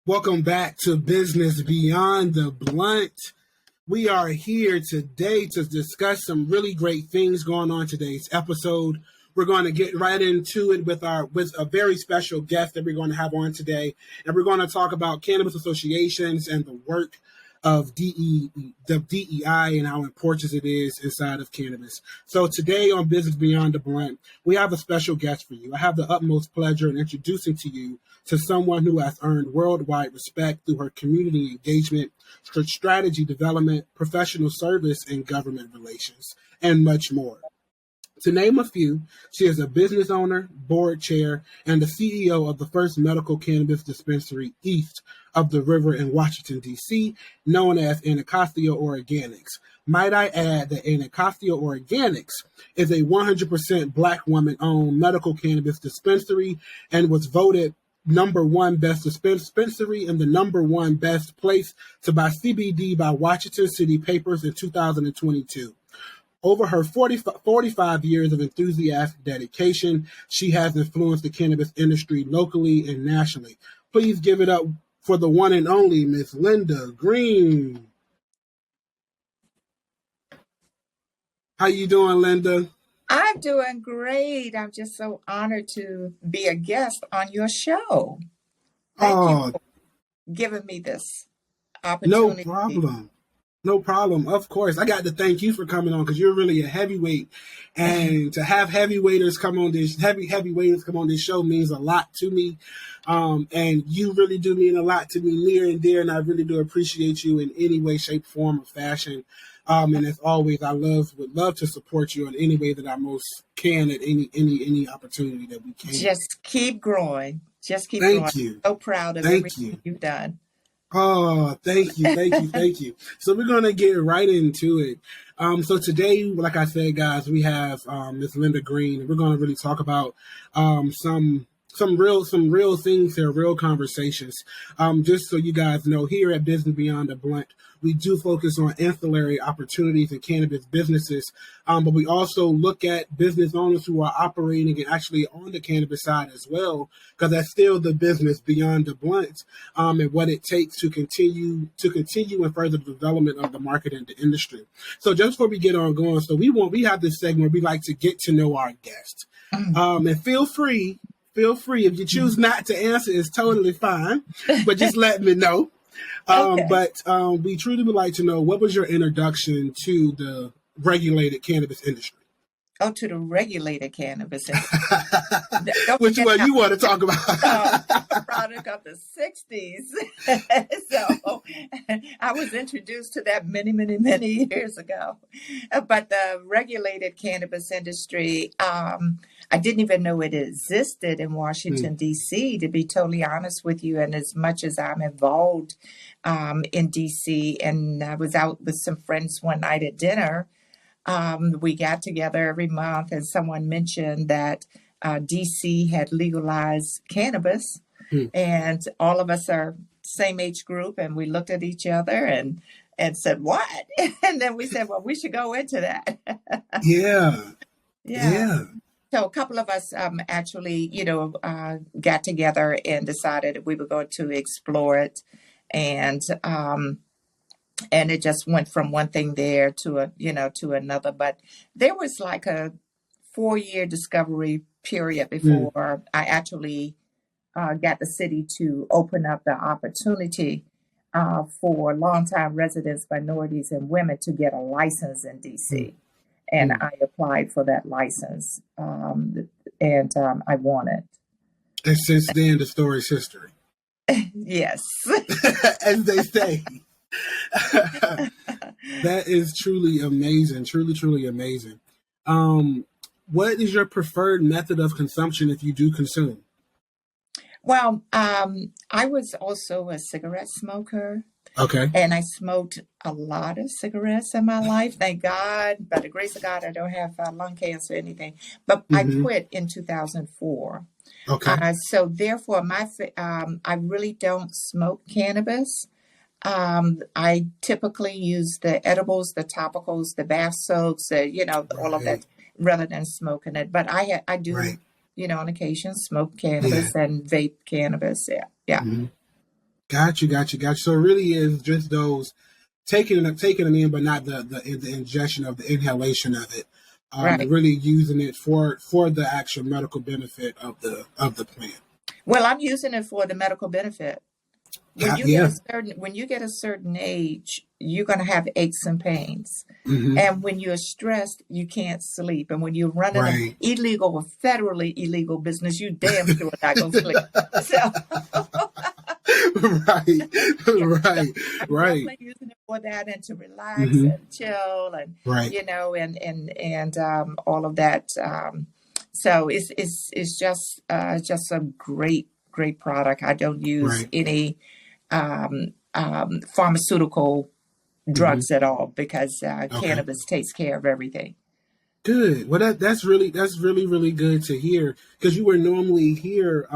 Welcome back to Business Beyond the Blunt. We are here today to discuss some really great things going on today's episode. We're going to get right into it with a very special guest that we're going to have on today, and we're going to talk about cannabis associations and the work of the DEI and how important it is inside of cannabis. So today on Business Beyond the Blunt, we have a special guest for you. I have the utmost pleasure in introducing to you to someone who has earned worldwide respect through her community engagement, strategy development, professional service, and government relations, and much more. To name a few, she is a business owner, board chair, and the CEO of the first medical cannabis dispensary east of the river in Washington, D.C., known as Anacostia Organics. Might I add that Anacostia Organics is a 100% Black woman-owned medical cannabis dispensary and was voted number one best dispensary and the number one best place to buy CBD by Washington City Papers in 2022. Over her 45 years of enthusiastic dedication, she has influenced the cannabis industry locally and nationally. Please give it up for the one and only Miss Linda Greene. How you doing, Linda? I'm doing great. I'm just so honored to be a guest on your show. Thank you for giving me this opportunity. No problem. Of course. I got to thank you for coming on because you're really a heavyweight. And to have heavyweights come on this show means a lot to me. And you really do mean a lot to me, near and dear, and I really do appreciate you in any way, shape, form, or fashion. And as always, I would love to support you in any way that I most can at any opportunity that we can. Just keep growing. Thank you. So proud of everything you've done. Oh, thank you. So we're going to get right into it. So today, like I said, guys, we have Miss Linda Greene, and we're going to really talk about some real things here, real conversations. Just so you guys know, here at Business Beyond the Blunt, we do focus on ancillary opportunities in cannabis businesses, but we also look at business owners who are operating and actually on the cannabis side as well, because that's still the business beyond the blunt, and what it takes to continue and further the development of the market and the industry. So just before we get on going, so we have this segment where we like to get to know our guest, and feel free if you choose not to answer, it's totally fine, but just let me know. Okay. But we truly would like to know, what was your introduction to the regulated cannabis industry? Oh, to the regulated cannabis industry. Which one you want to talk about? Product of the 60s. So I was introduced to that many years ago. But the regulated cannabis industry, I didn't even know it existed in Washington, D.C., to be totally honest with you. And as much as I'm involved in D.C., and I was out with some friends one night at dinner, we got together every month, and someone mentioned that D.C. had legalized cannabis, and all of us are same age group, and we looked at each other and said, "What?" And then we said, "Well, we should go into that." Yeah. So a couple of us actually, got together and decided we were going to explore it, and it just went from one thing there to to another. But there was like a 4-year discovery period before I actually got the city to open up the opportunity for longtime residents, minorities, and women to get a license in DC. And I applied for that license, and I won it. And since then, the story's history. Yes. As they say. That is truly amazing. Truly amazing. What is your preferred method of consumption if you do consume? Well, I was also a cigarette smoker. Okay. And I smoked a lot of cigarettes in my life. Thank God. By the grace of God, I don't have lung cancer or anything. But I quit in 2004. Okay. So therefore, I really don't smoke cannabis. I typically use the edibles, the topicals, the bath soaps, all of that, rather than smoking it. But I do, on occasion, smoke cannabis and vape cannabis. Yeah. Got you, got you, got you. So it really is just those taking them in, but not the ingestion of the inhalation of it, and Right. really using it for the actual medical benefit of the plant. Well, I'm using it for the medical benefit. Yeah. When you get a certain age, you're going to have aches and pains. Hmm. And when you're stressed, you can't sleep. And when you're running an Right. illegal or federally illegal business, you damn sure not going to sleep. So Right. Right. I'm Right. definitely using it for that and to relax Hmm. and chill and Right. and all of that. So it's just a great product. I don't use Right. any pharmaceutical Hmm. drugs at all because Okay. cannabis takes care of everything. Good. Well, that's really good to hear, because you would normally hear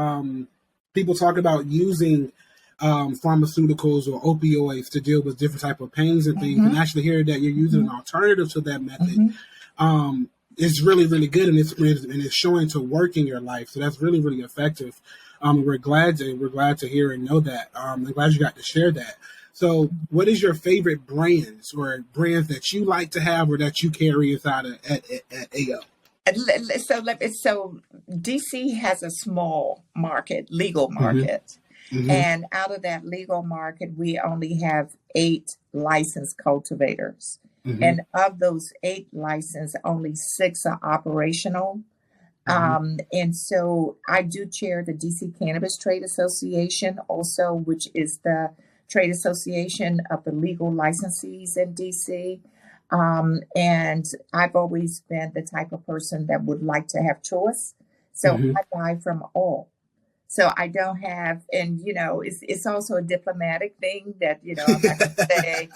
people talk about using pharmaceuticals or opioids to deal with different type of pains and things, Hmm. and actually hear that you're using an alternative to that method. Hmm. It's really good, and it's showing to work in your life. So that's really effective. We're glad to hear and know that. I'm glad you got to share that. So, what is your favorite brands or brands that you like to have or that you carry inside at AO? So DC has a small market, legal Hmm. market. Hmm. And out of that legal market, we only have 8 licensed cultivators. Hmm. And of those 8 licensed, only 6 are operational. Hmm. And so I do chair the DC Cannabis Trade Association also, which is the trade association of the legal licensees in DC. And I've always been the type of person that would like to have choice. So Hmm. I buy from all. So I don't have, and it's also a diplomatic thing that I'm not going to say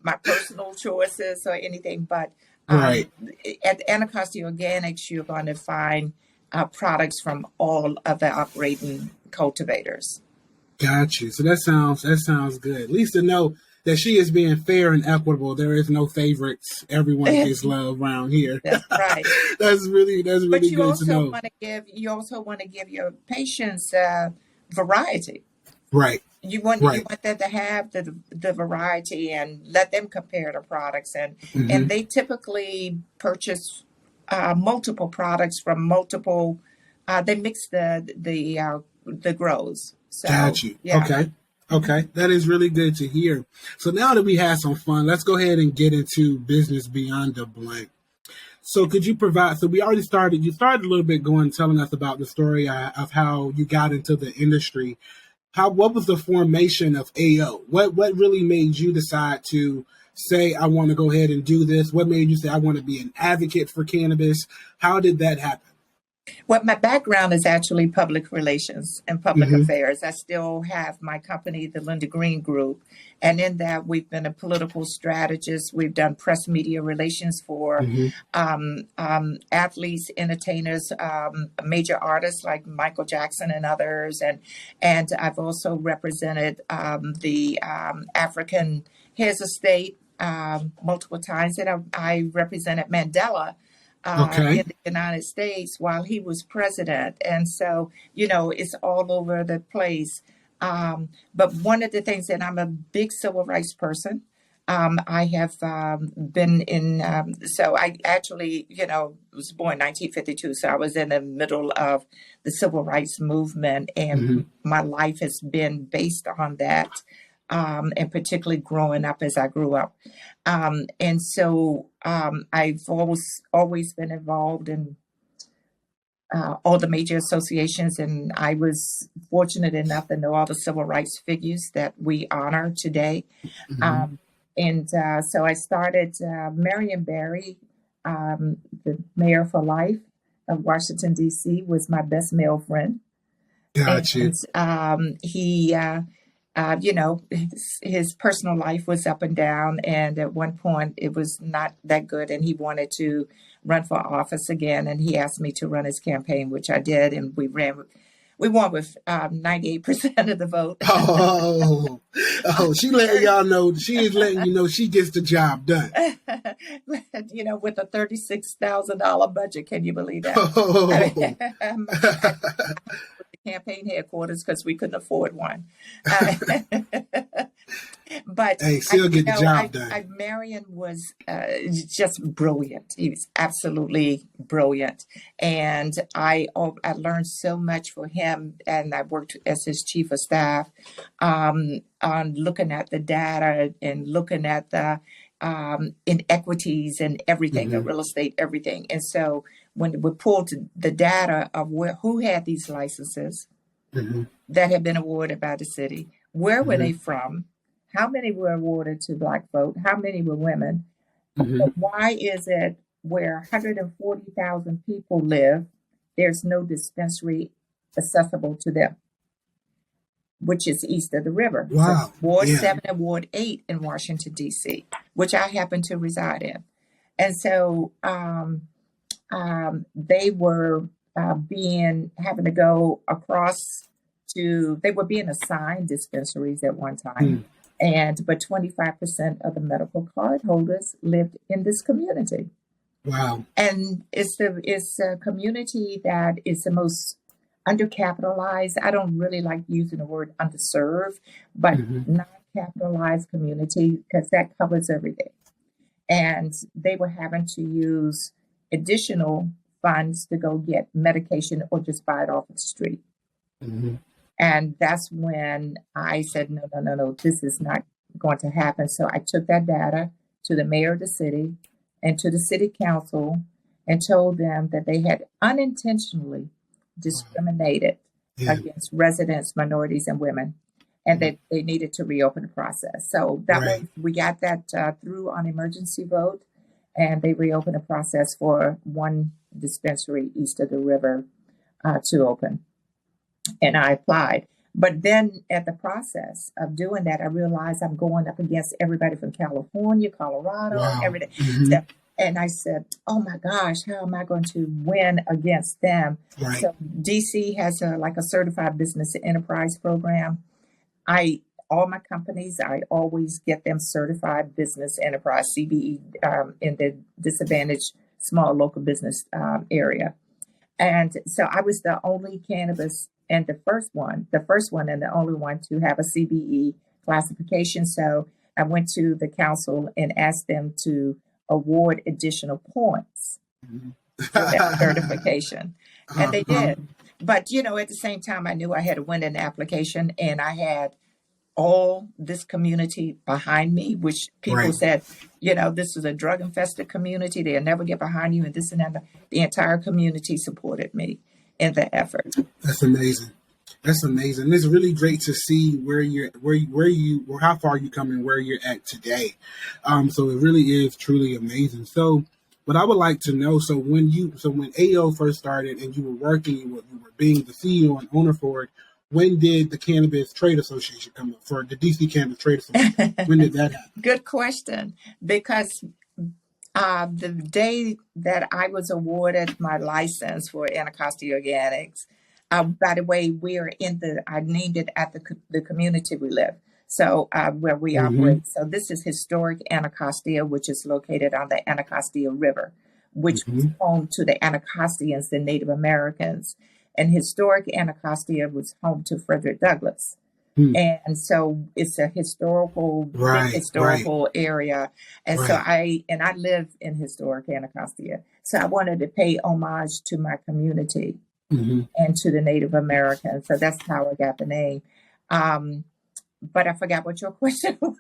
my personal choices or anything, but Right. um, at Anacostia Organics, you're going to find products from all of the operating cultivators. Got you. So that sounds good. At least to know that she is being fair and equitable. There is no favorites. Everyone gets love around here. That's right. That's really But good to know. you also want to give your patients variety. Right. You Right. want them to have the variety and let them compare the products, and Hmm. they typically purchase multiple products from multiple. They mix the grows. So Got you. yeah. Okay. Okay. That is really good to hear. So now that we had some fun, let's go ahead and get into business beyond the blank. So could you provide? So we already started. You started a little bit going, telling us about the story of how you got into the industry. What was the formation of AO? What really made you decide to say I want to go ahead and do this? What made you say I want to be an advocate for cannabis? How did that happen? Well, my background is actually public relations and public Hmm. affairs. I still have my company, the Greene Group, and in that we've been a political strategist. We've done press media relations for Hmm. athletes, entertainers, major artists like Michael Jackson and others, and I've also represented the African heads of state multiple times, and I represented Mandela Okay. in the United States while he was president. And so, it's all over the place. But one of the things, and I'm a big civil rights person. I have been in, so I actually, was born in 1952. So I was in the middle of the civil rights movement, Hmm. and my life has been based on that. And particularly growing up as I grew up. And so I've always been involved in all the major associations, and I was fortunate enough to know all the civil rights figures that we honor today. Hmm. Um, and so I started Marion Barry, the mayor for life of Washington, D.C., was my best male friend. Got you. And his personal life was up and down, and at one point it was not that good, and he wanted to run for office again, and he asked me to run his campaign, which I did, and we won with 98% of the vote. Oh, she letting y'all know. She is letting you know she gets the job done. With a $36,000 budget, can you believe that? I Oh. mean, I campaign headquarters because we couldn't afford one. Uh, but Hey, still get the job Marion was just brilliant. He was absolutely brilliant, and I learned so much for him. And I worked as his chief of staff on looking at the data and looking at the inequities and everything, the real estate, everything. And so when we pulled the data of who had these licenses that had been awarded by the city, where were they from? How many were awarded to Black folk? How many were women? Why is it where 140,000 people live, there's no dispensary accessible to them, which is east of the river? Wow. So Ward 7 and Ward 8 in Washington, D.C., which I happen to reside in. And so they were having to go across they were being assigned dispensaries at one time. But 25% of the medical card holders lived in this community. Wow. And it's a community that is the most undercapitalized. I don't really like using the word underserved, but non-capitalized community, because that covers everything. And they were having to use additional funds to go get medication or just buy it off the street. And that's when I said, no, this is not going to happen. So I took that data to the mayor of the city and to the city council and told them that they had unintentionally discriminated against residents, minorities, and women, and that they needed to reopen the process. So that way we got that through on emergency vote, and they reopened the process for one dispensary east of the river to open. And I applied. But then at the process of doing that, I realized I'm going up against everybody from California, Colorado, everything. So, and I said, oh my gosh, how am I going to win against them? So DC has a certified business enterprise program. All my companies, I always get them certified business enterprise, CBE, in the disadvantaged small local business area. And so I was the only cannabis and the first one and the only one to have a CBE classification. So I went to the council and asked them to award additional points for that certification. And they did. But, at the same time, I knew I had to win an application, and I had all this community behind me, which people said, this is a drug infested community. They'll never get behind you, and this and that. The entire community supported me in the effort. That's amazing. That's amazing. It's really great to see how far you come and where you're at today. So it really is truly amazing. So what I would like to know, so when AO first started and you were working, you were being the CEO and owner for it, when did the Cannabis Trade Association come up for the DC Cannabis Trade Association? When did that happen? Good question, because the day that I was awarded my license for Anacostia Organics, by the way, I named it after the community we live. So where we operate. So this is historic Anacostia, which is located on the Anacostia River, which was home to the Anacostians, the Native Americans. And historic Anacostia was home to Frederick Douglass. And so it's a historical area. And so I live in historic Anacostia. So I wanted to pay homage to my community and to the Native Americans. So that's how I got the name. But I forgot what your question was.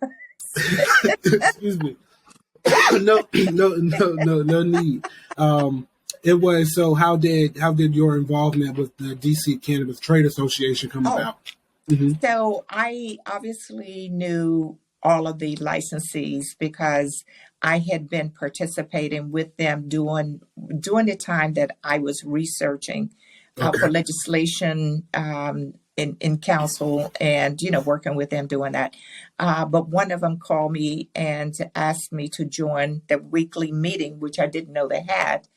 Excuse me. No need. It was, so how did your involvement with the DC Cannabis Trade Association come about? So I obviously knew all of the licensees because I had been participating with them during the time that I was researching for legislation in council and, working with them doing that. But one of them called me and asked me to join the weekly meeting, which I didn't know they had.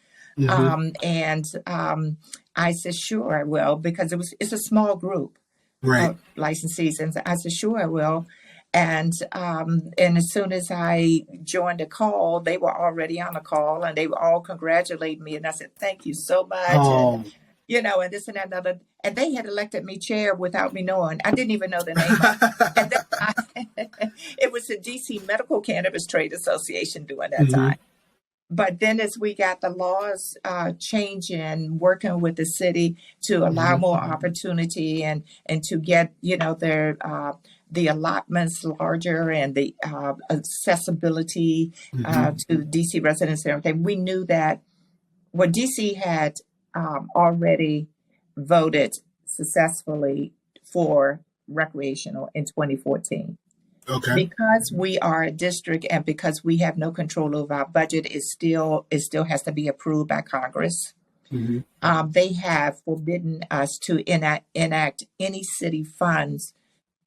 I said, sure, I will, because it's a small group of licensees. And I said, sure, I will. And as soon as I joined the call, they were already on the call and they were all congratulating me. And I said, thank you so much. And, and this and that, another. And they had elected me chair without me knowing. I didn't even know the name of it. And then it was the DC Medical Cannabis Trade Association during that time. But then as we got the laws changing, working with the city to allow more opportunity and to get, the allotments larger and the accessibility to DC residents and everything, we knew that DC had already voted successfully for recreational in 2014. Okay. Because we are a district and because we have no control over our budget, it still has to be approved by Congress. They have forbidden us to enact any city funds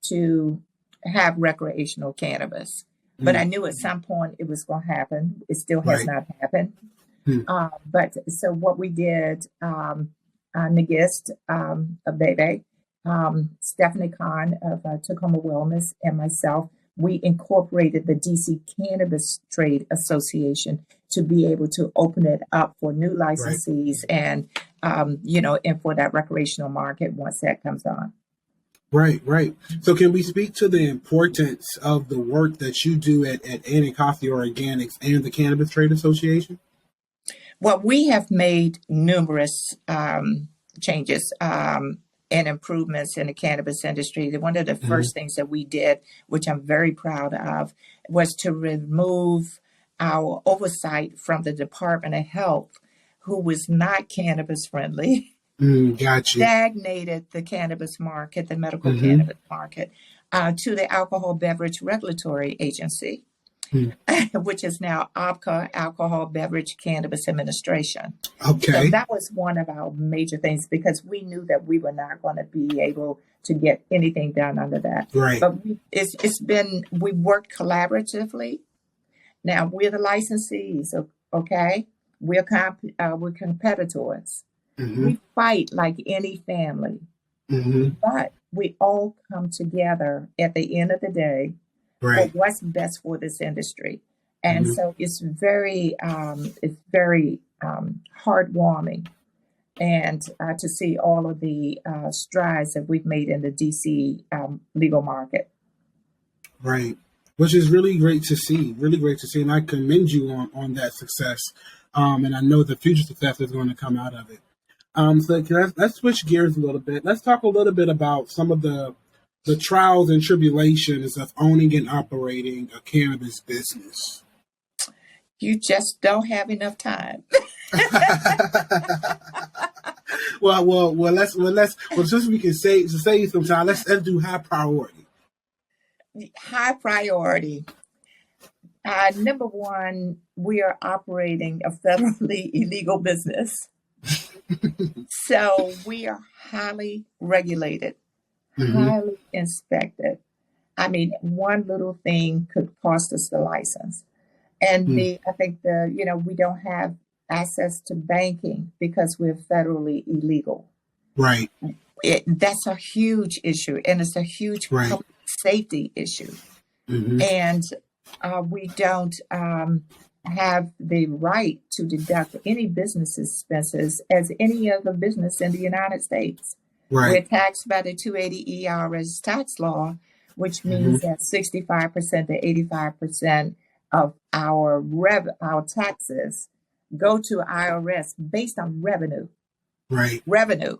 to have recreational cannabis. But I knew at some point it was going to happen. It still has not happened. But so what we did, Nagist, Bebe, Stephanie Kahn of Tacoma Wellness, and myself, we incorporated the DC Cannabis Trade Association to be able to open it up for new licensees and, and for that recreational market once that comes on. Right. So can we speak to the importance of the work that you do at Anacostia Organics and the Cannabis Trade Association? Well, we have made numerous changes and improvements in the cannabis industry. One of the first things that we did, which I'm very proud of, was to remove our oversight from the Department of Health, who was not cannabis friendly. Gotcha. Stagnated the cannabis market, the medical cannabis market, to the Alcohol Beverage Regulatory Agency, which is now ABCA, Alcohol Beverage Cannabis Administration. Okay. So that was one of our major things because we knew that we were not going to be able to get anything done under that. Right. But we worked collaboratively. Now we're the licensees, okay? We're competitors. We fight like any family, but we all come together at the end of the day for what's best for this industry. And so it's very heartwarming and to see all of the strides that we've made in the DC legal market. Right. Which is really great to see, And I commend you on that success. And I know the future success is going to come out of it. So let's switch gears a little bit. Let's talk a little bit about some of the trials and tribulations of owning and operating a cannabis business. You just don't have enough time. Since we can save some time, let's do high priority. High priority. Number one, we are operating a federally illegal business. So we are highly regulated, highly inspected. I mean, one little thing could cost us the license. And I think we don't have access to banking because we're federally illegal. Right. That's a huge issue, and it's a huge public safety issue. And we don't have the right to deduct any business expenses as any other business in the United States. Right. We're taxed by the 280 ERS tax law, which means that 65% to 85% of our taxes go to IRS based on revenue. Right. Revenue.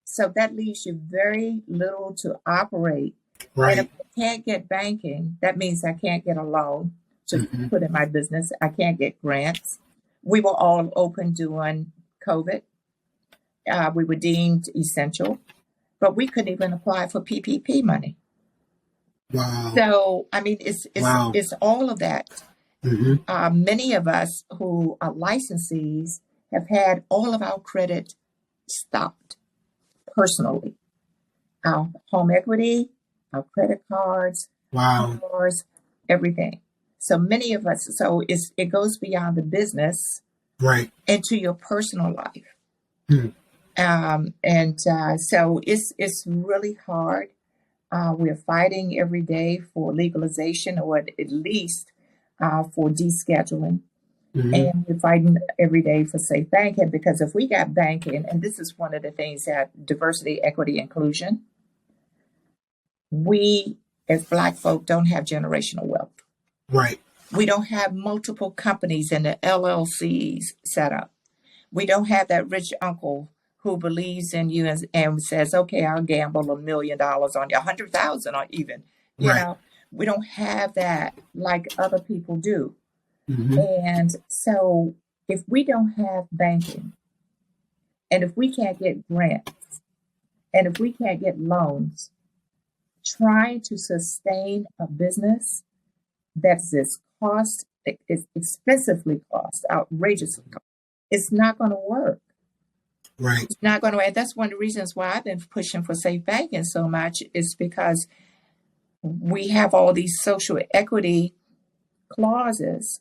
So that leaves you very little to operate. Right. And if I can't get banking, that means I can't get a loan to put in my business. I can't get grants. We were all open during COVID. We were deemed essential, but we couldn't even apply for PPP money. Wow. So, I mean, it's all of that. Many of us who are licensees have had all of our credit stopped personally. Our home equity, our credit cards, cars, everything. So many of us, it goes beyond the business, right, into your personal life. So it's really hard. We're fighting every day for legalization, or at least for descheduling. Mm-hmm. And we're fighting every day for safe banking, because if we got banking, and this is one of the things that diversity, equity, inclusion, we as Black folk don't have generational wealth. Right. We don't have multiple companies and the LLCs set up. We don't have that rich uncle who believes in you and says, okay, I'll gamble $1 million on you, 100,000 or even, Right. we don't have that like other people do. Mm-hmm. And so if we don't have banking, and if we can't get grants, and if we can't get loans, trying to sustain a business that's it's expensively cost, outrageously cost, it's not going to work. Right. It's not going to, and that's one of the reasons why I've been pushing for safe banking so much, is because we have all these social equity clauses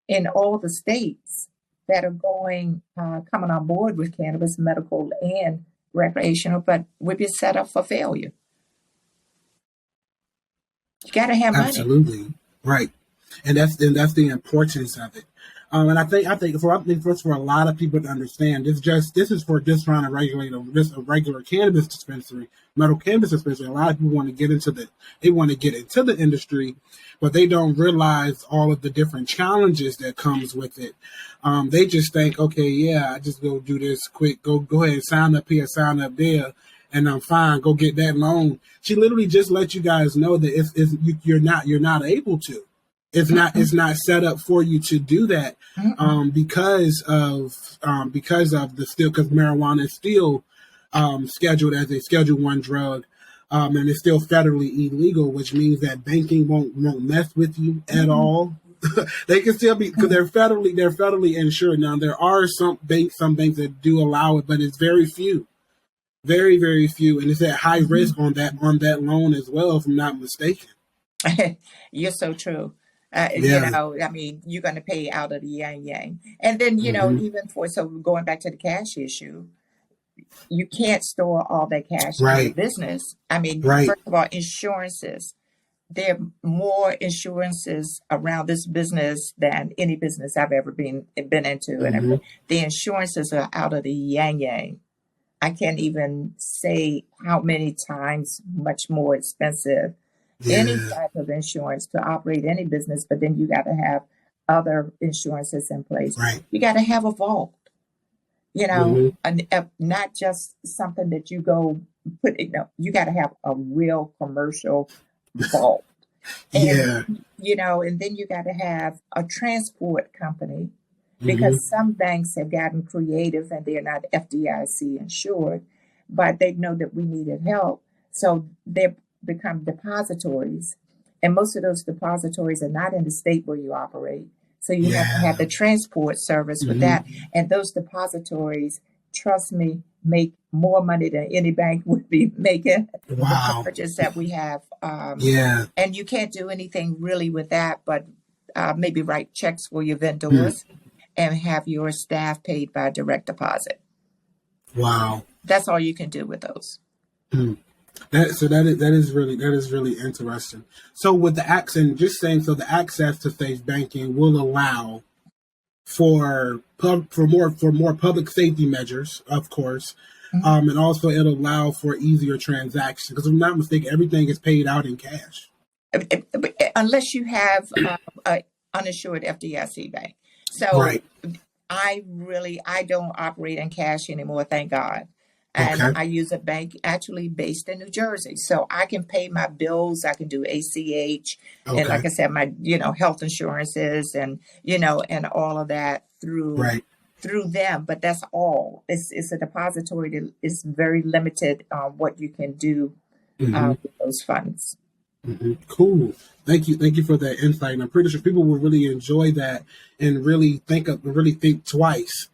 in all the states that are coming on board with cannabis, medical and recreational, but we've been set up for failure. You got to have money. Absolutely. Right. And that's the importance of it. And I think for a lot of people to understand, this is for just trying to regulate a regular cannabis dispensary, medical cannabis dispensary. A lot of people want to get into the industry, but they don't realize all of the different challenges that comes with it. They just think, okay, yeah, I just go do this quick, go ahead and sign up here, sign up there, and I'm fine. Go get that loan. She literally just let you guys know that you're not able to. It's not set up for you to do that, because marijuana is still scheduled as a Schedule I drug, and it's still federally illegal, which means that banking won't mess with you at all. They can still be, because they're federally insured. Now there are some banks that do allow it, but it's very few, very very few, and it's at high risk on that loan as well, if I'm not mistaken. You're so true. Yeah. I mean, you're going to pay out of the yang. And then, even so going back to the cash issue, you can't store all that cash in the business. I mean, First of all, insurances. There are more insurances around this business than any business I've ever been into. And the insurances are out of the yang. I can't even say how many times much more expensive any type of insurance to operate any business, but then you got to have other insurances in place. Right. You got to have a vault, not just something that you go put. You got to have a real commercial vault. And, and then you got to have a transport company, because some banks have gotten creative and they're not FDIC insured, but they know that we needed help, so they're become depositories, and most of those depositories are not in the state where you operate, so you have to have the transport service with that, and those depositories, trust me, make more money than any bank would be making. Wow. The purchase that we have, and you can't do anything really with that, but maybe write checks for your vendors and have your staff paid by direct deposit. Wow. That's all you can do with those. That is really interesting. So with the the access to safe banking will allow for more public safety measures, of course, and also it'll allow for easier transactions, because if I'm not mistaken, everything is paid out in cash, unless you have an uninsured FDIC bank. So I don't operate in cash anymore, thank God. And I use a bank actually based in New Jersey. So I can pay my bills. I can do ACH. And like I said, my, health insurances and, and all of that through them. But that's all. It's a depository that is very limited on what you can do with those funds. Cool. Thank you for that insight. And I'm pretty sure people will really enjoy that and really think twice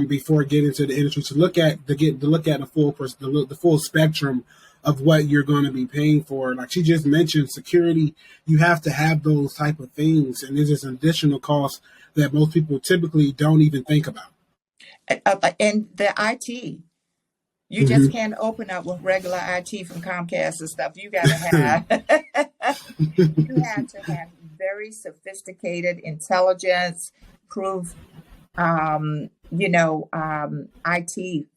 before getting into the industry, to look at the full spectrum of what you're going to be paying for. Like she just mentioned, security, you have to have those type of things, and there's this additional cost that most people typically don't even think about. And the IT, you just can't open up with regular IT from Comcast and stuff. You got to have you have to have very very sophisticated intelligence, proof, IT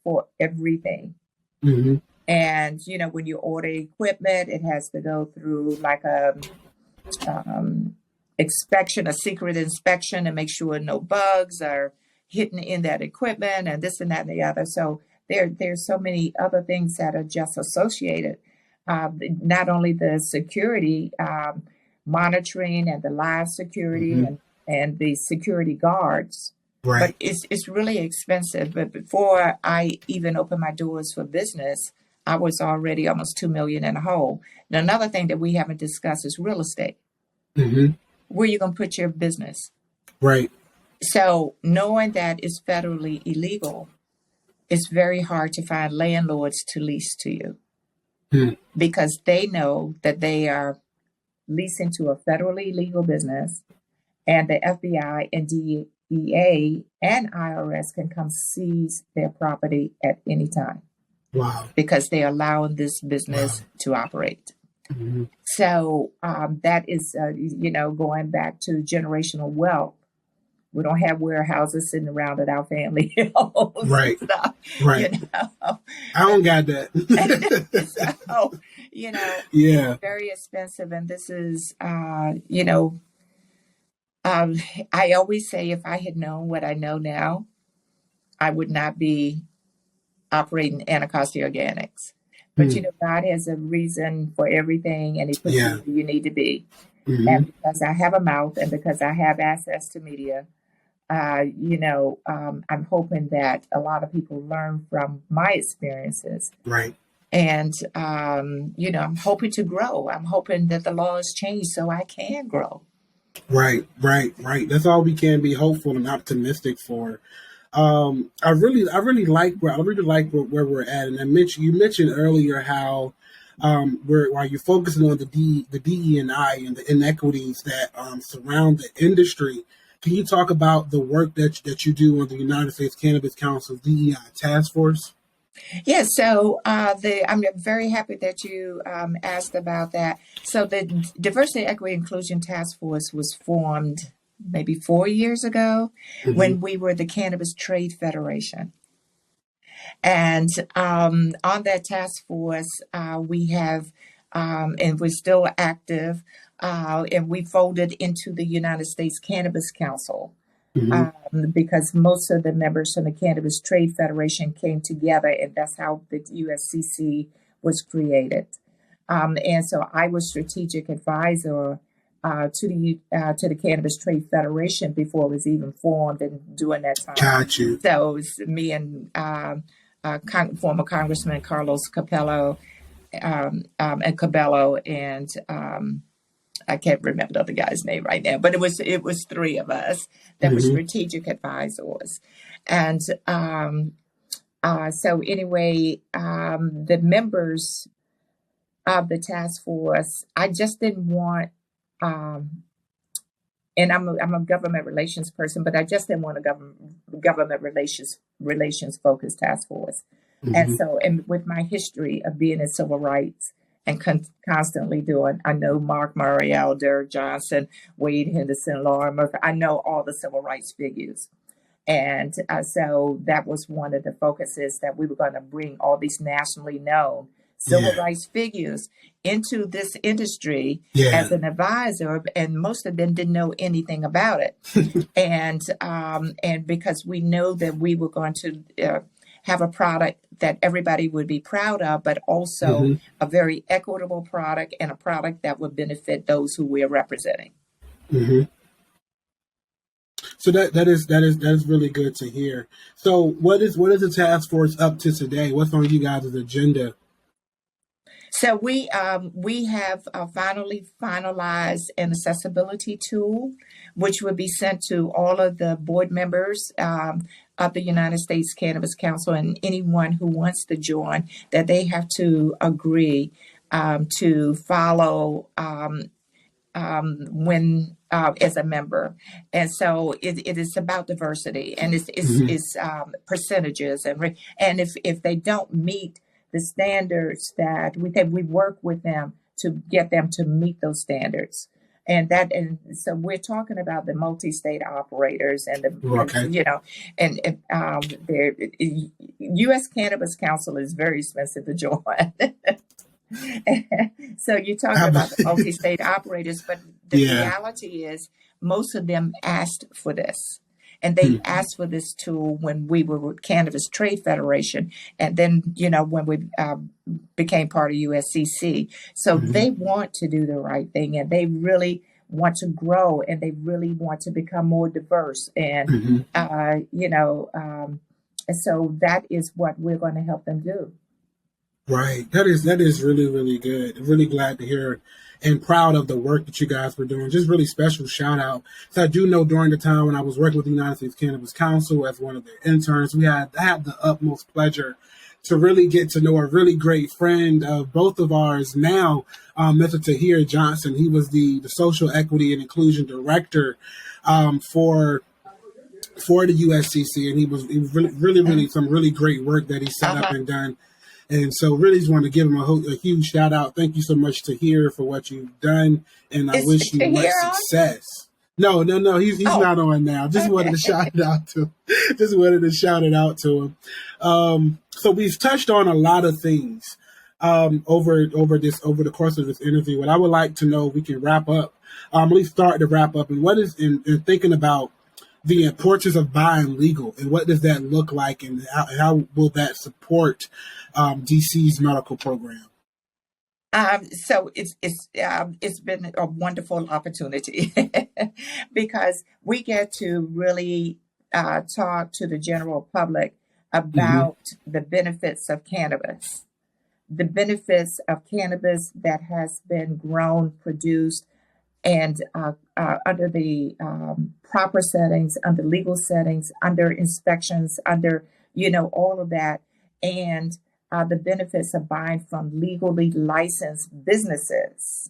for everything. Mm-hmm. And, when you order equipment, it has to go through like a inspection, a secret inspection, and make sure no bugs are hidden in that equipment and this and that and the other. So there's so many other things that are just associated. Not only the security monitoring and the live security Mm-hmm. and the security guards, Right. but it's really expensive. But before I even opened my doors for business, I was already almost 2 million in a hole. Now, another thing that we haven't discussed is real estate. Mm-hmm. Where are you going to put your business? Right. So knowing that it's federally illegal, it's very hard to find landlords to lease to you because they know that they are leasing to a federally legal business, and the FBI and DEA and IRS can come seize their property at any time. Wow. Because they're allowing this business to operate. Mm-hmm. So that is, going back to generational wealth. We don't have warehouses sitting around at our family homes. Right. And stuff, Right. I don't got that. So, Yeah. it's very expensive. And this is, I always say if I had known what I know now, I would not be operating Anacostia Organics. But God has a reason for everything, and He puts you where you need to be. Mm-hmm. And because I have a mouth, and because I have access to media, I'm hoping that a lot of people learn from my experiences. Right. And I'm hoping to grow. I'm hoping that the laws change so I can grow. Right. That's all we can be hopeful and optimistic for. I really like where we're at, and you mentioned earlier how while you're focusing on the DE&I and the inequities that surround the industry. Can you talk about the work that you do on the United States Cannabis Council's DEI task force? Yes, so I'm very happy that you asked about that. So the Diversity, Equity, Inclusion Task Force was formed maybe 4 years ago when we were the Cannabis Trade Federation. And on that task force, we have, and we're still active, and we folded into the United States Cannabis Council. Because most of the members from the Cannabis Trade Federation came together, and that's how the USCC was created. And so I was strategic advisor to the Cannabis Trade Federation before it was even formed, and during that time. Got you. So it was me and former Congressman Carlos Capello and Cabello, and I can't remember the other guy's name right now, but it was three of us that were strategic advisors. And so anyway, the members of the task force, I just didn't want, and I'm a government relations person, but I just didn't want a government relations focused task force. And so, and with my history of being in civil rights and constantly doing, I know Mark Murray, Derek Johnson, Wade Henderson, Laura Murphy, I know all the civil rights figures. And so that was one of the focuses, that we were going to bring all these nationally known civil rights figures into this industry as an advisor, and most of them didn't know anything about it. and because we know that we were going to have a product that everybody would be proud of, but also a very equitable product, and a product that would benefit those who we're representing. So that is really good to hear. So what is the task force up to today? What's on you guys' agenda? So we have finally finalized an accessibility tool, which will be sent to all of the board members of the United States Cannabis Council, and anyone who wants to join, that they have to agree to follow when as a member. And so it is about diversity, and it's percentages, and if they don't meet the standards that we work with them to get them to meet those standards. And so we're talking about the multi-state operators and Okay. their U.S. Cannabis Council is very expensive to join. So you're talking about the multi-state operators, but the reality is most of them asked for this. And they asked for this tool when we were with Cannabis Trade Federation, and then, when we became part of USCC. So they want to do the right thing, and they really want to grow, and they really want to become more diverse. And, so that is what we're going to help them do. Right. That is really, really good. Really glad to hear and proud of the work that you guys were doing. Just really special shout out. So I do know during the time when I was working with the United States Cannabis Council as one of the interns, I had the utmost pleasure to really get to know a really great friend of both of ours now, Mr. Tahir Johnson. He was the social equity and inclusion director for the USCC, and he was really some really great work that he set up and done. And so really just want to give him a huge shout out. Thank you so much, Tahir, for what you've done. And I wish you much success. No, he's not on now. Just wanted to shout it out to him. So we've touched on a lot of things over the course of this interview. What I would like to know, if we can wrap up, at least start to wrap up, and what is in thinking about the importance of buying legal, and what does that look like, and how will that support DC's medical program? So it's been a wonderful opportunity because we get to really talk to the general public about the benefits of cannabis, that has been grown, produced, and under the proper settings, under legal settings, under inspections, under, all of that, and the benefits of buying from legally licensed businesses.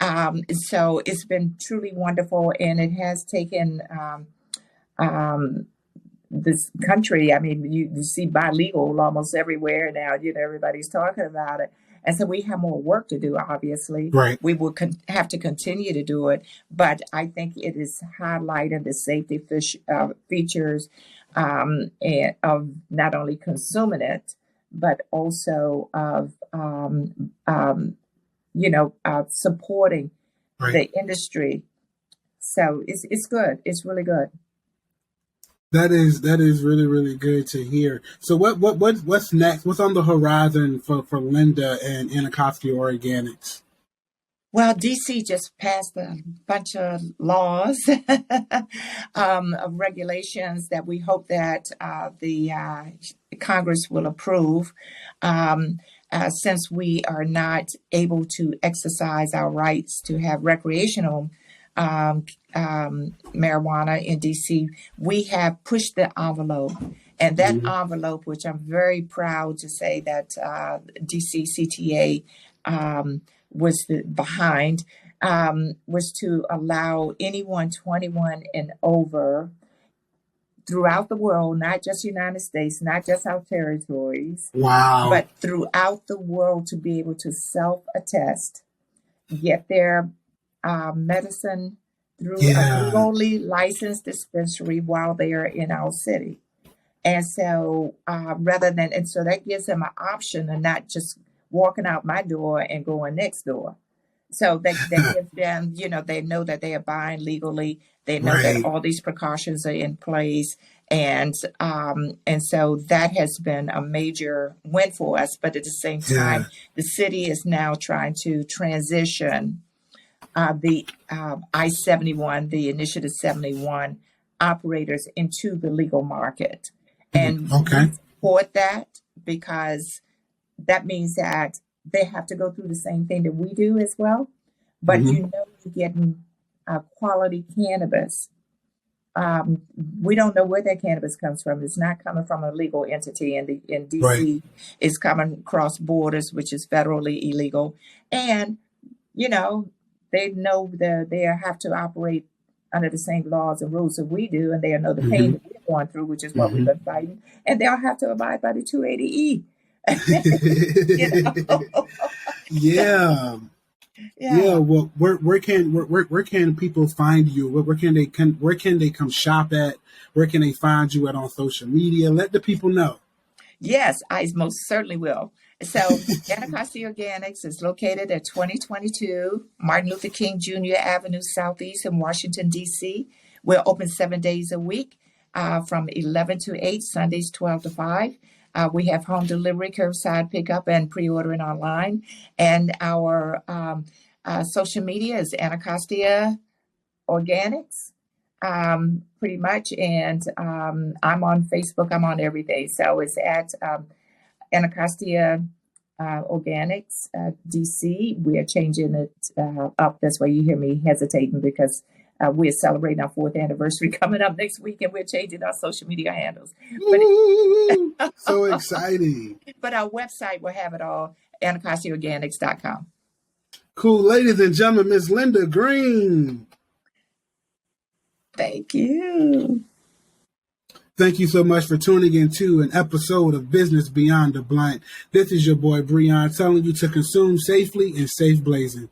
So it's been truly wonderful, and it has taken this country. I mean, you see bilegal almost everywhere now. Everybody's talking about it. And so we have more work to do, obviously. Right. We will have to continue to do it. But I think it is highlighting the safety features of not only consuming it, but also of, supporting the industry. So it's good. It's really good. That is really, really good to hear. So what's next? What's on the horizon for Linda and Anacostia Organics? Well, DC just passed a bunch of laws, of regulations that we hope that the Congress will approve. Since we are not able to exercise our rights to have recreational marijuana in DC, we have pushed the envelope. And that envelope, which I'm very proud to say that DC CTA was behind, was to allow anyone 21 and over throughout the world, not just United States, not just our territories, but throughout the world, to be able to self-attest, get their medicine through a legally licensed dispensary while they are in our city. And so so that gives them an option of not just walking out my door and going next door. So that gives them, they know that they are buying legally. They know that all these precautions are in place. And so that has been a major win for us. But at the same time, the city is now trying to transition the I-71, the Initiative 71 operators into the legal market. And we support that, because that means that they have to go through the same thing that we do as well. But you're getting quality cannabis. We don't know where that cannabis comes from. It's not coming from a legal entity in DC. It's coming across borders, which is federally illegal. And, they know they have to operate under the same laws and rules that we do, and they know the pain that we're going through, which is what we've been fighting. And they'll have to abide by the 280E. Yeah. Yeah, Yeah. well, where can people find you? Where can they come shop at? Where can they find you at on social media? Let the people know. Yes, I most certainly will. So, Anacostia Organics is located at 2022 Martin Luther King Jr. Avenue Southeast in Washington, D.C. We're open 7 days a week from 11 to 8, Sundays 12 to 5. We have home delivery, curbside pickup, and pre ordering online. And our social media is Anacostia Organics, pretty much. And I'm on Facebook, I'm on every day. So it's at Anacostia Organics, DC. We are changing it up. That's why you hear me hesitating because we're celebrating our 4th anniversary coming up next week, and we're changing our social media handles. Ooh, so exciting. But our website will have it all, anacostiaorganics.com. Cool. Ladies and gentlemen, Miss Linda Greene. Thank you. Thank you so much for tuning in to an episode of Business Beyond the Blunt. This is your boy Breon telling you to consume safely and safe blazing.